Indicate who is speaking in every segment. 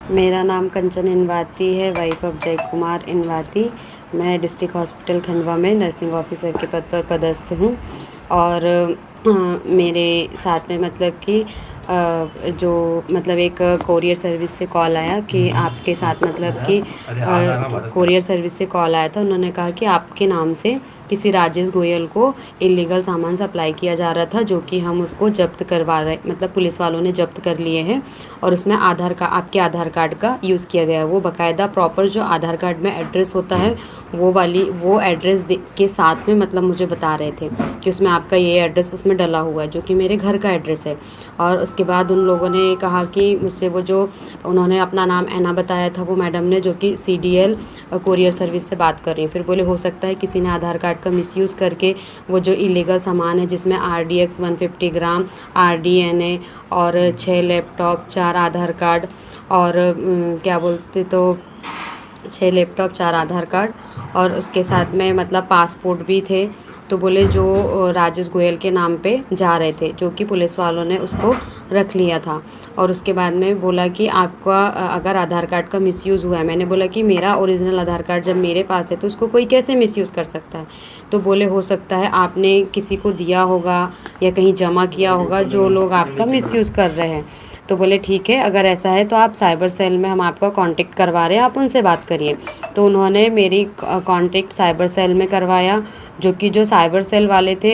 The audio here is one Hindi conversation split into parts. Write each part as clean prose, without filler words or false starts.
Speaker 1: मेरा नाम कंचन इनवाती है, वाइफ ऑफ जय कुमार इनवाती। मैं डिस्ट्रिक्ट हॉस्पिटल खंडवा में नर्सिंग ऑफिसर के पद पर पदस्थ हूँ। और मेरे साथ में मतलब कि जो मतलब एक कोरियर सर्विस से कॉल आया कि आपके साथ मतलब कि कोरियर सर्विस से कॉल आया था। उन्होंने कहा कि आपके नाम से किसी राजेश गोयल को इलीगल सामान सप्लाई किया जा रहा था, जो कि हम उसको जब्त करवा रहे, मतलब पुलिस वालों ने जब्त कर लिए हैं। और उसमें आपके आधार कार्ड का यूज़ किया गया है। वो बाकायदा प्रॉपर जो आधार कार्ड में एड्रेस होता है वो एड्रेस के साथ में मतलब मुझे बता रहे थे कि उसमें आपका ये एड्रेस उसमें डला हुआ है, जो कि मेरे घर का एड्रेस है। और उसके बाद उन लोगों ने कहा कि मुझसे वो जो उन्होंने अपना नाम ऐना बताया था, वो मैडम ने, जो कि CDL कोरियर सर्विस से बात कर रही हैं। फिर बोले हो सकता है किसी ने आधार कार्ड का मिसयूज़ करके वो जो इलीगल सामान है, जिसमें RDX 150 ग्राम RDNA और 6 लैपटॉप 4 आधार कार्ड और क्या बोलते तो 6 लैपटॉप 4 आधार कार्ड और उसके साथ में मतलब पासपोर्ट भी थे। तो बोले जो राजेश गोयल के नाम पे जा रहे थे, जो कि पुलिस वालों ने उसको रख लिया था। और उसके बाद में बोला कि आपका अगर आधार कार्ड का मिसयूज़ हुआ है। मैंने बोला कि मेरा ओरिजिनल आधार कार्ड जब मेरे पास है तो उसको कोई कैसे मिसयूज़ कर सकता है। तो बोले हो सकता है आपने किसी को दिया होगा या कहीं जमा किया होगा, जो लोग आपका मिसयूज़ कर रहे हैं। तो बोले ठीक है, अगर ऐसा है तो आप साइबर सेल में हम आपका कांटेक्ट करवा रहे हैं, आप उनसे बात करिए। तो उन्होंने मेरी कांटेक्ट साइबर सेल में करवाया, जो कि जो साइबर सेल वाले थे,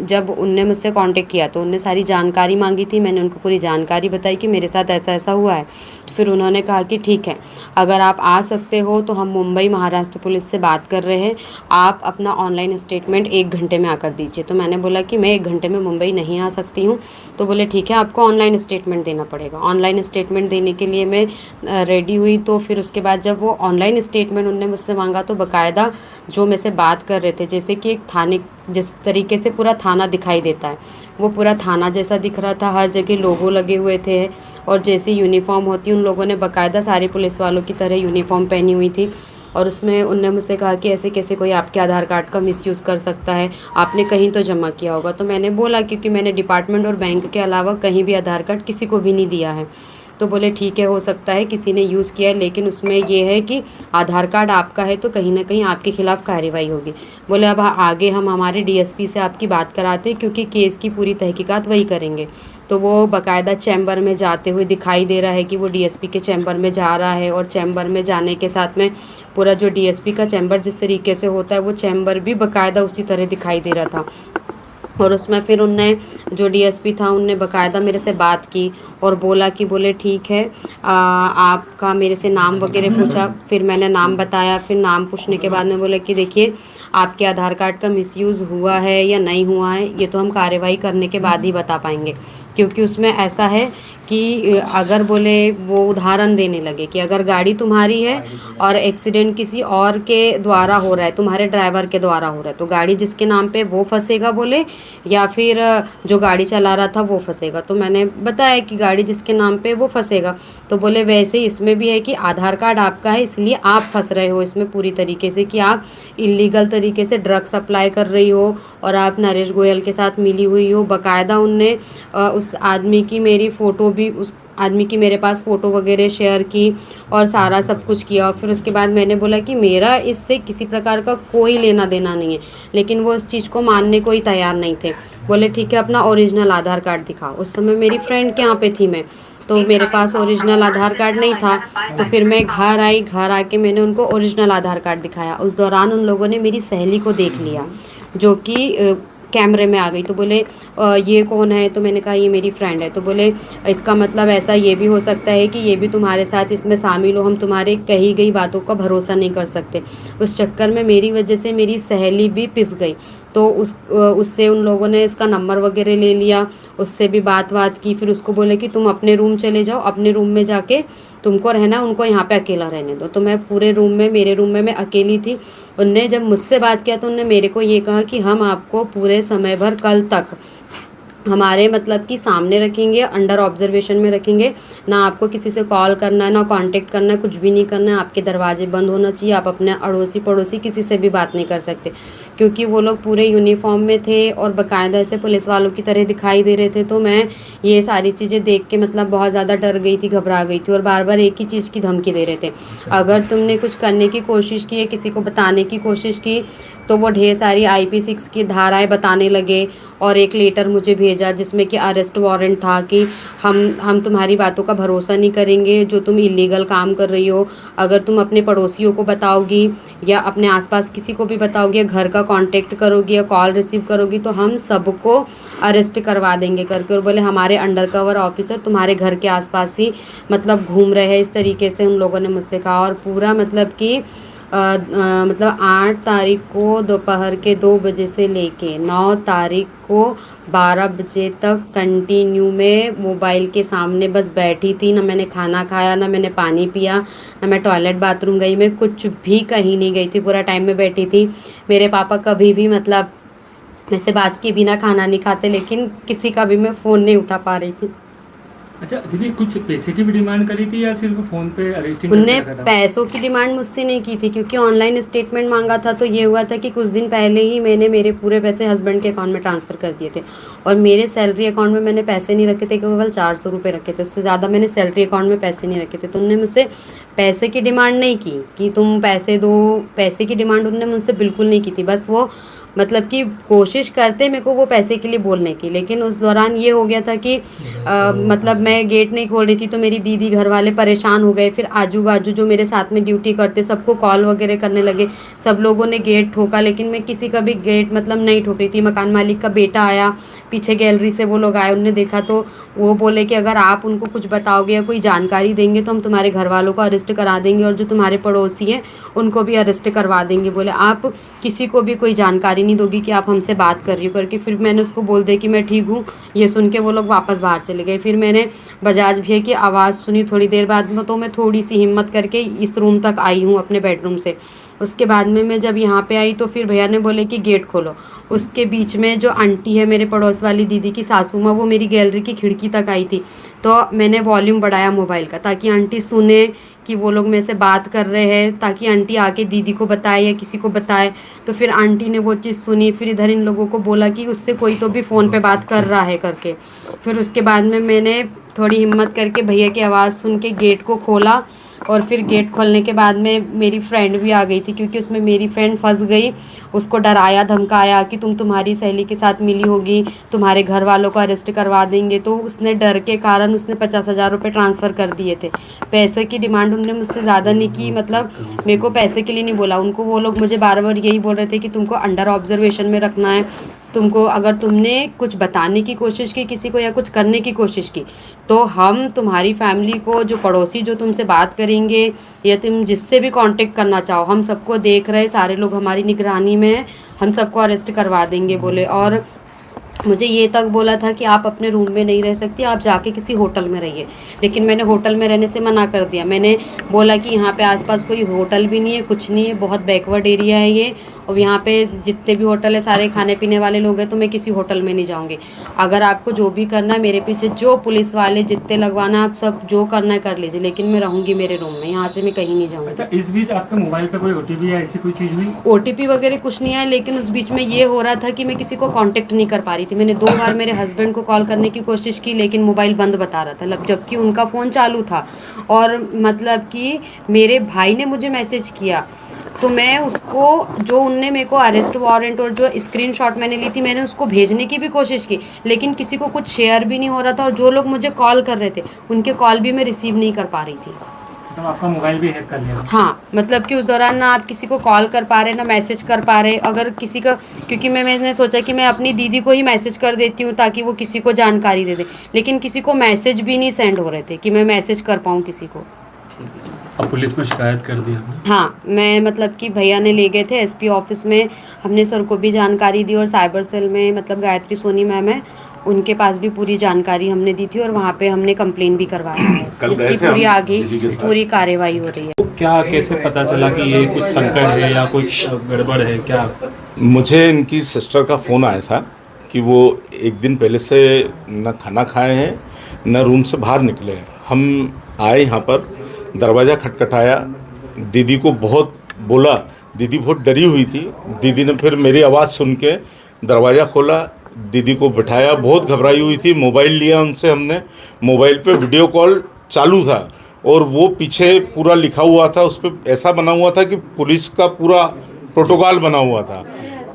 Speaker 1: जब उनने मुझसे कांटेक्ट किया तो उनने सारी जानकारी मांगी थी। मैंने उनको पूरी जानकारी बताई कि मेरे साथ ऐसा ऐसा हुआ है। तो फिर उन्होंने कहा कि ठीक है, अगर आप आ सकते हो तो हम मुंबई महाराष्ट्र पुलिस से बात कर रहे हैं, आप अपना ऑनलाइन स्टेटमेंट 1 घंटे में आकर दीजिए। तो मैंने बोला कि मैं 1 घंटे में मुंबई नहीं आ सकती हूँ। तो बोले ठीक है, आपको ऑनलाइन स्टेटमेंट देना पड़ेगा। ऑनलाइन स्टेटमेंट देने के लिए मैं रेडी हुई। तो फिर उसके बाद जब वो ऑनलाइन स्टेटमेंट उनने मुझसे मांगा तो बाकायदा जो मेरे से बात कर रहे थे, जैसे कि एक थाने जिस तरीके से पूरा थाना दिखाई देता है, वो पूरा थाना जैसा दिख रहा था। हर जगह लोगो लगे हुए थे और जैसी यूनिफॉर्म होती, उन लोगों ने बाकायदा सारे पुलिस वालों की तरह यूनिफॉर्म पहनी हुई थी। और उसमें उनने मुझसे कहा कि ऐसे कैसे कोई आपके आधार कार्ड का मिसयूज़ कर सकता है, आपने कहीं तो जमा किया होगा। तो मैंने बोला क्योंकि मैंने डिपार्टमेंट और बैंक के अलावा कहीं भी आधार कार्ड किसी को भी नहीं दिया है। तो बोले ठीक है, हो सकता है किसी ने यूज़ किया है, लेकिन उसमें ये है कि आधार कार्ड आपका है तो कहीं ना कहीं आपके खिलाफ़ कार्रवाई होगी। बोले अब आगे हम हमारे DSP से आपकी बात कराते हैं, क्योंकि केस की पूरी तहकीकात वही करेंगे। तो वो बाकायदा चैम्बर में जाते हुए दिखाई दे रहा है कि वो DSP के चैम्बर में जा रहा है। और चैम्बर में जाने के साथ में पूरा जो DSP का चैम्बर जिस तरीके से होता है, वो चैम्बर भी बाकायदा उसी तरह दिखाई दे रहा था। और उसमें फिर उनने जो DSP था उनने बाकायदा मेरे से बात की और बोला कि बोले ठीक है, आपका मेरे से नाम वगैरह पूछा। फिर मैंने नाम बताया। फिर नाम पूछने के बाद में बोले कि देखिए, आपके आधार कार्ड का मिसयूज़ हुआ है या नहीं हुआ है, ये तो हम कार्रवाई करने के बाद ही बता पाएंगे। क्योंकि उसमें ऐसा है कि अगर बोले वो उदाहरण देने लगे कि अगर गाड़ी तुम्हारी है और एक्सीडेंट किसी और के द्वारा हो रहा है, तुम्हारे ड्राइवर के द्वारा हो रहा है, तो गाड़ी जिसके नाम पे वो फंसेगा बोले, या फिर जो गाड़ी चला रहा था वो फंसेगा। तो मैंने बताया कि गाड़ी जिसके नाम पे वो फंसेगा। तो बोले वैसे ही इसमें भी है कि आधार कार्ड आपका है, इसलिए आप फंस रहे हो इसमें पूरी तरीके से, कि आप इलीगल तरीके से ड्रग सप्लाई कर रही हो और आप नरेश गोयल के साथ मिली हुई हो। बाकायदा उनने उस आदमी की मेरी फ़ोटो भी, उस आदमी की मेरे पास फ़ोटो वगैरह शेयर की और सारा सब कुछ किया। और फिर उसके बाद मैंने बोला कि मेरा इससे किसी प्रकार का कोई लेना देना नहीं है, लेकिन वो इस चीज़ को मानने को ही तैयार नहीं थे। बोले ठीक है, अपना ओरिजिनल आधार कार्ड दिखाओ। उस समय मेरी फ्रेंड के यहाँ पे थी मैं, तो मेरे पास ओरिजिनल आधार कार्ड नहीं था। तो फिर मैं घर आई, घर आके मैंने उनको ओरिजिनल आधार कार्ड दिखाया। उस दौरान उन लोगों ने मेरी सहेली को देख लिया, जो कि कैमरे में आ गई। तो बोले ये कौन है? तो मैंने कहा ये मेरी फ्रेंड है। तो बोले इसका मतलब ऐसा ये भी हो सकता है कि ये भी तुम्हारे साथ इसमें शामिल हो, हम तुम्हारे कही गई बातों का भरोसा नहीं कर सकते। उस चक्कर में मेरी वजह से मेरी सहेली भी पिस गई। तो उससे उन लोगों ने इसका नंबर वगैरह ले लिया, उससे भी बात की। फिर उसको बोले कि तुम अपने रूम चले जाओ, अपने रूम में जाके तुमको रहना, उनको यहाँ पे अकेला रहने दो। तो मैं पूरे रूम में, मेरे रूम में मैं अकेली थी। उनने जब मुझसे बात किया तो उनने मेरे को ये कहा कि हम आपको पूरे समय भर कल तक हमारे मतलब कि सामने रखेंगे, अंडर ऑब्जर्वेशन में रखेंगे। ना आपको किसी से कॉल करना है, ना कांटेक्ट करना है, कुछ भी नहीं करना है। आपके दरवाजे बंद होना चाहिए। आप अपने अड़ोसी पड़ोसी किसी से भी बात नहीं कर सकते, क्योंकि वो लोग पूरे यूनिफॉर्म में थे और बाकायदा ऐसे पुलिस वालों की तरह दिखाई दे रहे थे। तो मैं ये सारी चीज़ें देख के मतलब बहुत ज़्यादा डर गई थी, घबरा गई थी, और बार बार एक ही चीज़ की धमकी दे रहे थे। अगर तुमने कुछ करने की कोशिश की है, किसी को बताने की कोशिश की, तो वो ढेर सारी IP6 की धाराएं बताने लगे। और एक लेटर मुझे भेजा जिसमें कि अरेस्ट वारंट था कि हम तुम्हारी बातों का भरोसा नहीं करेंगे, जो तुम इलीगल काम कर रही हो। अगर तुम अपने पड़ोसियों को बताओगी या अपने आसपास किसी को भी बताओगी या घर का कांटेक्ट करोगी या कॉल रिसीव करोगी, तो हम सबको अरेस्ट करवा देंगे करके। और बोले हमारे अंडर कवर ऑफिसर तुम्हारे घर के आसपास ही मतलब घूम रहे हैं, इस तरीके से उन लोगों ने मुझसे कहा। और पूरा मतलब कि मतलब 8 तारीख को दोपहर के 2 बजे से लेके 9 तारीख को 12 बजे तक कंटिन्यू में मोबाइल के सामने बस बैठी थी। ना मैंने खाना खाया, ना मैंने पानी पिया, ना मैं टॉयलेट बाथरूम गई, मैं कुछ भी कहीं नहीं गई थी, पूरा टाइम में बैठी थी। मेरे पापा कभी भी मतलब मेरे से बात किए बिना खाना नहीं खाते, लेकिन किसी का भी मैं फ़ोन नहीं उठा पा रही थी।
Speaker 2: अच्छा दीदी, कुछ पैसे की भी डिमांड करी थी या सिर्फ फ़ोन पे अरेस्टिंग
Speaker 1: उनने
Speaker 2: करके रखा था?
Speaker 1: पैसों की डिमांड मुझसे नहीं की थी, क्योंकि ऑनलाइन स्टेटमेंट मांगा था। तो ये हुआ था कि कुछ दिन पहले ही मैंने मेरे पूरे पैसे हस्बैंड के अकाउंट में ट्रांसफ़र कर दिए थे, और मेरे सैलरी अकाउंट में मैंने पैसे नहीं रखे थे, केवल 400 रुपये रखे थे। उससे ज़्यादा मैंने सैलरी अकाउंट में पैसे नहीं रखे थे। तो उनने मुझसे पैसे की डिमांड नहीं की कि तुम पैसे दो, पैसे की डिमांड उनने मुझसे बिल्कुल नहीं की थी। बस वो मतलब कि कोशिश करते मेरे को वो पैसे के लिए बोलने की, लेकिन उस दौरान ये हो गया था कि मतलब मैं गेट नहीं खोल रही थी, तो मेरी दीदी घर वाले परेशान हो गए। फिर आजू बाजू जो मेरे साथ में ड्यूटी करते सबको कॉल वगैरह करने लगे। सब लोगों ने गेट ठोका, लेकिन मैं किसी का भी गेट मतलब नहीं ठोक रही थी। मकान मालिक का बेटा आया, पीछे गैलरी से वो लोग आए, उनने देखा तो वो बोले कि अगर आप उनको कुछ बताओगे या कोई जानकारी देंगे तो हम तुम्हारे घर वालों को अरेस्ट करा देंगे, और जो तुम्हारे पड़ोसी हैं उनको भी अरेस्ट करवा देंगे। बोले आप किसी को भी कोई जानकारी नहीं दोगी कि आप हमसे बात कर रही हो करके। फिर मैंने उसको बोल दिया कि मैं ठीक हूँ। ये सुन के वो लोग वापस बाहर चले गए। फिर मैंने बजाज भैया की आवाज़ सुनी थोड़ी देर बाद में, तो मैं थोड़ी सी हिम्मत करके इस रूम तक आई हूँ अपने बेडरूम से। उसके बाद में मैं जब यहाँ पे आई तो फिर भैया ने बोले कि गेट खोलो। उसके बीच में जो आंटी है मेरे पड़ोस वाली दीदी की सासू माँ, वो मेरी गैलरी की खिड़की तक आई थी। तो मैंने वॉल्यूम बढ़ाया मोबाइल का, ताकि आंटी सुने कि वो लोग मेरे से बात कर रहे हैं, ताकि आंटी आके दीदी को बताए या किसी को बताए। तो फिर आंटी ने वो चीज़ सुनी। फिर इधर इन लोगों को बोला कि उससे कोई तो भी फ़ोन पे बात कर रहा है करके। फिर उसके बाद में मैंने थोड़ी हिम्मत करके भैया की आवाज़ सुन के गेट को खोला। और फिर गेट खोलने के बाद में मेरी फ्रेंड भी आ गई थी, क्योंकि उसमें मेरी फ्रेंड फंस गई। उसको डराया धमकाया कि तुम तुम्हारी सहेली के साथ मिली होगी, तुम्हारे घर वालों को अरेस्ट करवा देंगे। तो उसने डर के कारण उसने 50,000 रुपये ट्रांसफ़र कर दिए थे। पैसे की डिमांड उन्होंने मुझसे ज़्यादा नहीं की, मतलब मेरे को पैसे के लिए नहीं बोला। उनको वो लोग मुझे बार बार यही बोल रहे थे कि तुमको अंडर ऑब्जर्वेशन में रखना है, तुमको अगर तुमने कुछ बताने की कोशिश की किसी को या कुछ करने की कोशिश की, तो हम तुम्हारी फैमिली को, जो पड़ोसी जो तुमसे बात करेंगे या तुम जिससे भी कांटेक्ट करना चाहो, हम सबको देख रहे, सारे लोग हमारी निगरानी में हैं, हम सबको अरेस्ट करवा देंगे बोले। और मुझे ये तक बोला था कि आप अपने रूम में नहीं रह सकती, आप जाके किसी होटल में रहिए। लेकिन मैंने होटल में रहने से मना कर दिया। मैंने बोला कि यहाँ पे आसपास कोई होटल भी नहीं है, कुछ नहीं है, बहुत बैकवर्ड एरिया है ये, और यहाँ पे जितने भी होटल है सारे खाने पीने वाले लोग हैं, तो मैं किसी होटल में नहीं जाऊँगी। अगर आपको जो भी करना है, मेरे पीछे जो पुलिस वाले जितने लगवाना, आप सब जो करना है कर लीजिए, लेकिन मैं रहूँगी मेरे रूम में, यहाँ से मैं कहीं नहीं जाऊँगी।
Speaker 2: अच्छा, इस बीच आपके मोबाइल पे कोई OTP या ऐसी कोई चीज़ हुई?
Speaker 1: OTP वगैरह कुछ नहीं आया, लेकिन उस बीच में ये हो रहा था कि मैं किसी को कांटेक्ट नहीं कर पा रही थी। मैंने 2 बार मेरे हस्बैंड को कॉल करने की कोशिश की, लेकिन मोबाइल बंद बता रहा था, जबकि उनका फ़ोन चालू था। और मतलब कि मेरे भाई ने मुझे मैसेज किया, तो मैं उसको, जो उनने मेरे को अरेस्ट वारंट और जो स्क्रीनशॉट मैंने ली थी, मैंने उसको भेजने की भी कोशिश की, लेकिन किसी को कुछ शेयर भी नहीं हो रहा था। और जो लोग मुझे कॉल कर रहे थे उनके कॉल भी मैं रिसीव नहीं कर पा रही थी।
Speaker 2: तो आपका मोबाइल भी हैक कर लिया?
Speaker 1: हाँ, मतलब कि उस दौरान ना आप किसी को कॉल कर पा रहे, ना मैसेज कर पा रहे। अगर किसी का, क्योंकि मैंने सोचा कि मैं अपनी दीदी को ही मैसेज कर देती हूँ ताकि वो किसी को जानकारी दे दे, लेकिन किसी को मैसेज भी नहीं सेंड हो रहे थे कि मैं मैसेज कर पाऊँ किसी को।
Speaker 2: अब पुलिस में शिकायत कर दी आपने?
Speaker 1: हाँ, मैं मतलब कि भैया ने ले गए थे SP ऑफिस में, हमने सर को भी जानकारी दी, और साइबर सेल में मतलब गायत्री सोनी मैम है, उनके पास भी पूरी जानकारी हमने दी थी, और वहाँ पे हमने कंप्लेन भी करवाया है, जिसकी पूरी आगे पूरी कार्रवाई हो रही है।
Speaker 2: तो क्या, कैसे पता चला कि ये कुछ संकट है या कुछ गड़बड़ है क्या?
Speaker 3: मुझे इनकी सिस्टर का फ़ोन आया था कि वो एक दिन पहले से न खाना खाए हैं न रूम से बाहर निकले हैं। हम आए यहाँ पर, दरवाज़ा खटखटाया, दीदी को बहुत बोला, दीदी बहुत डरी हुई थी। दीदी ने फिर मेरी आवाज़ सुन के दरवाज़ा खोला, दीदी को बिठाया, बहुत घबराई हुई थी। मोबाइल लिया उनसे हमने, मोबाइल पे वीडियो कॉल चालू था और वो पीछे पूरा लिखा हुआ था, उस पर ऐसा बना हुआ था कि पुलिस का पूरा प्रोटोकॉल बना हुआ था।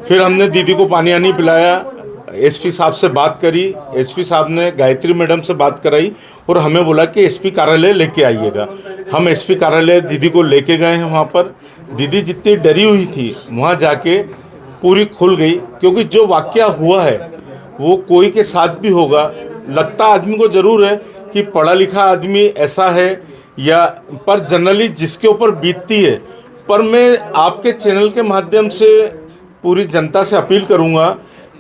Speaker 3: फिर हमने दीदी को पानी आनी पिलाया, एसपी साहब से बात करी, एसपी साहब ने गायत्री मैडम से बात कराई और हमें बोला कि एसपी कार्यालय लेके आइएगा। हम एसपी कार्यालय दीदी को लेके गए हैं। वहाँ पर दीदी जितनी डरी हुई थी, वहाँ जाके पूरी खुल गई, क्योंकि जो वाकया हुआ है वो कोई के साथ भी होगा। लगता आदमी को ज़रूर है कि पढ़ा लिखा आदमी ऐसा है या, पर जनरली जिसके ऊपर बीतती है। पर मैं आपके चैनल के माध्यम से पूरी जनता से अपील करूंगा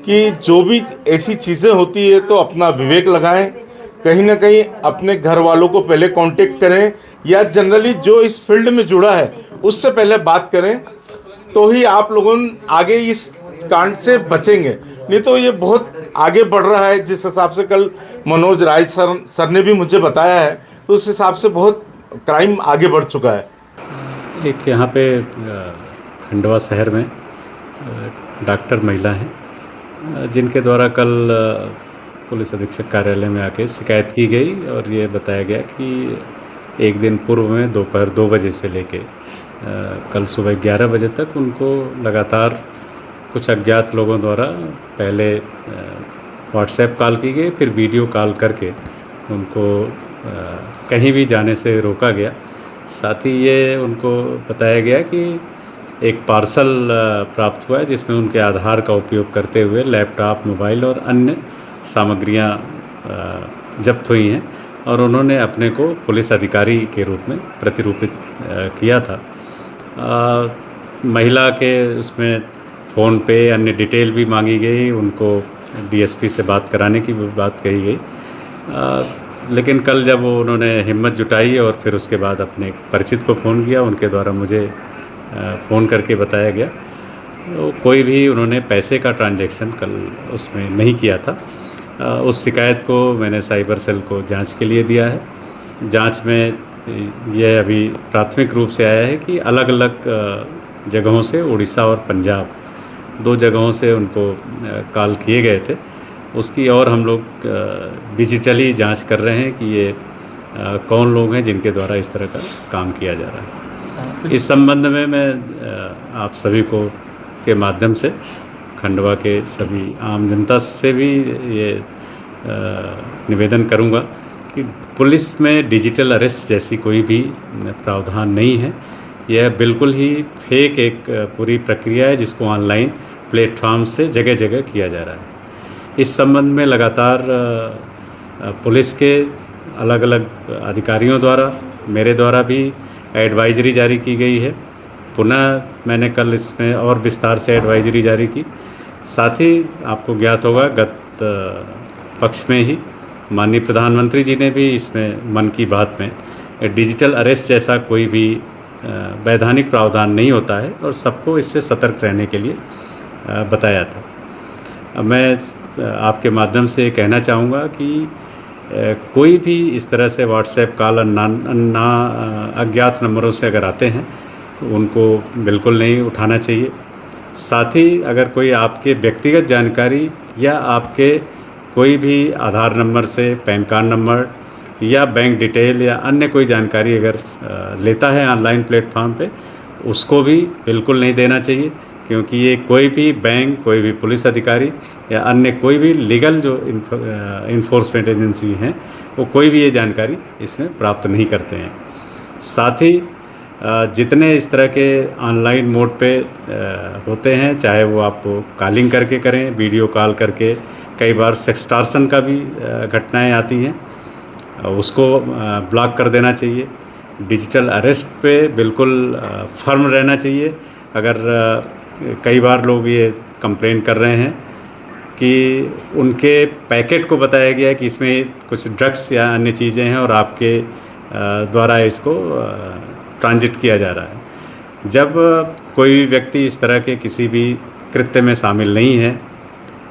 Speaker 3: कि जो भी ऐसी चीज़ें होती है तो अपना विवेक लगाएं, कहीं ना कहीं अपने घर वालों को पहले कांटेक्ट करें या जनरली जो इस फील्ड में जुड़ा है उससे पहले बात करें, तो ही आप लोगों आगे इस कांड से बचेंगे। नहीं तो ये बहुत आगे बढ़ रहा है। जिस हिसाब से कल मनोज राय सर ने भी मुझे बताया है, तो उस हिसाब से बहुत क्राइम आगे बढ़ चुका है।
Speaker 4: एक यहाँ पे खंडवा शहर में डॉक्टर महिला हैं, जिनके द्वारा कल पुलिस अधीक्षक कार्यालय में आके शिकायत की गई और ये बताया गया कि एक दिन पूर्व में दोपहर 2 बजे से लेके कल सुबह 11 बजे तक उनको लगातार कुछ अज्ञात लोगों द्वारा पहले व्हाट्सएप कॉल की गई, फिर वीडियो कॉल करके उनको कहीं भी जाने से रोका गया। साथ ही ये उनको बताया गया कि एक पार्सल प्राप्त हुआ है जिसमें उनके आधार का उपयोग करते हुए लैपटॉप, मोबाइल और अन्य सामग्रियां जब्त हुई हैं और उन्होंने अपने को पुलिस अधिकारी के रूप में प्रतिरूपित किया था। महिला के उसमें फ़ोन पे अन्य डिटेल भी मांगी गई, उनको डीएसपी से बात कराने की भी बात कही गई। लेकिन कल जब उन्होंने हिम्मत जुटाई और फिर उसके बाद अपने परिचित को फ़ोन किया, उनके द्वारा मुझे फ़ोन करके बताया गया तो कोई भी उन्होंने पैसे का ट्रांजैक्शन कल उसमें नहीं किया था। उस शिकायत को मैंने साइबर सेल को जांच के लिए दिया है। जांच में यह अभी प्राथमिक रूप से आया है कि अलग अलग जगहों से, उड़ीसा और पंजाब, 2 जगहों से उनको कॉल किए गए थे। उसकी और हम लोग डिजिटली जांच कर रहे हैं कि ये कौन लोग हैं जिनके द्वारा इस तरह का काम किया जा रहा है। इस संबंध में मैं आप सभी को के माध्यम से खंडवा के सभी आम जनता से भी ये निवेदन करूंगा कि पुलिस में डिजिटल अरेस्ट जैसी कोई भी प्रावधान नहीं है। यह बिल्कुल ही फेक एक पूरी प्रक्रिया है जिसको ऑनलाइन प्लेटफॉर्म से जगह जगह किया जा रहा है। इस संबंध में लगातार पुलिस के अलग अलग अधिकारियों द्वारा, मेरे द्वारा भी एडवाइजरी जारी की गई है। पुनः मैंने कल इसमें और विस्तार से एडवाइजरी जारी की। साथ ही आपको ज्ञात होगा गत पक्ष में ही माननीय प्रधानमंत्री जी ने भी इसमें मन की बात में डिजिटल अरेस्ट जैसा कोई भी वैधानिक प्रावधान नहीं होता है और सबको इससे सतर्क रहने के लिए बताया था। मैं आपके माध्यम से कहना चाहूँगा कि कोई भी इस तरह से व्हाट्सएप कॉल ना अज्ञात नंबरों से अगर आते हैं तो उनको बिल्कुल नहीं उठाना चाहिए। साथ ही अगर कोई आपके व्यक्तिगत जानकारी या आपके कोई भी आधार नंबर से, पैन कार्ड नंबर या बैंक डिटेल या अन्य कोई जानकारी अगर लेता है ऑनलाइन प्लेटफॉर्म पे, उसको भी बिल्कुल नहीं देना चाहिए, क्योंकि ये कोई भी बैंक, कोई भी पुलिस अधिकारी या अन्य कोई भी लीगल जो इन्फोर्समेंट एजेंसी हैं वो कोई भी ये जानकारी इसमें प्राप्त नहीं करते हैं। साथ ही जितने इस तरह के ऑनलाइन मोड पे होते हैं, चाहे वो आप कॉलिंग करके करें, वीडियो कॉल करके, कई बार सेक्सटॉर्शन का भी घटनाएं आती हैं, उसको ब्लॉक कर देना चाहिए। डिजिटल अरेस्ट पे बिल्कुल फर्म रहना चाहिए। अगर कई बार लोग ये कंप्लेन कर रहे हैं कि उनके पैकेट को बताया गया है कि इसमें कुछ ड्रग्स या अन्य चीज़ें हैं और आपके द्वारा इसको ट्रांजिट किया जा रहा है। जब कोई भी व्यक्ति इस तरह के किसी भी कृत्य में शामिल नहीं है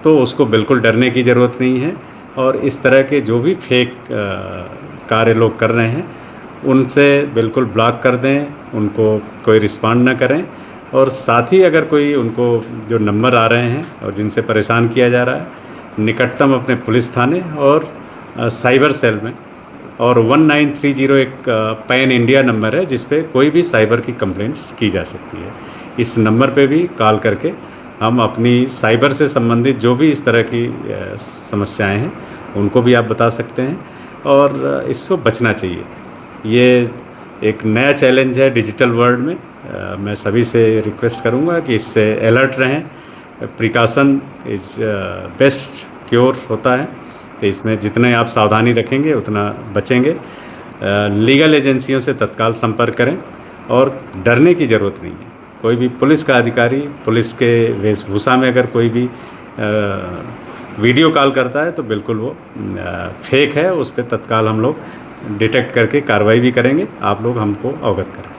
Speaker 4: तो उसको बिल्कुल डरने की ज़रूरत नहीं है। और इस तरह के जो भी फेक कार्य लोग कर रहे हैं उनसे बिल्कुल ब्लॉक कर दें, उनको कोई रिस्पॉन्ड ना करें। और साथ ही अगर कोई उनको जो नंबर आ रहे हैं और जिनसे परेशान किया जा रहा है, निकटतम अपने पुलिस थाने और साइबर सेल में, और 1930 एक पैन इंडिया नंबर है जिस पे कोई भी साइबर की कंप्लेंट्स की जा सकती है। इस नंबर पे भी कॉल करके हम अपनी साइबर से संबंधित जो भी इस तरह की समस्याएं हैं उनको भी आप बता सकते हैं, और इसको बचना चाहिए। ये एक नया चैलेंज है डिजिटल वर्ल्ड में। मैं सभी से रिक्वेस्ट करूंगा कि इससे अलर्ट रहें। प्रिकॉशन इज़ बेस्ट क्योर होता है, तो इसमें जितने आप सावधानी रखेंगे उतना बचेंगे। लीगल एजेंसियों से तत्काल संपर्क करें और डरने की ज़रूरत नहीं है। कोई भी पुलिस का अधिकारी पुलिस के वेशभूषा में अगर कोई भी वीडियो कॉल करता है तो बिल्कुल वो फेक है, उस पर तत्काल हम लोग डिटेक्ट करके कार्रवाई भी करेंगे। आप लोग हमको अवगत करें।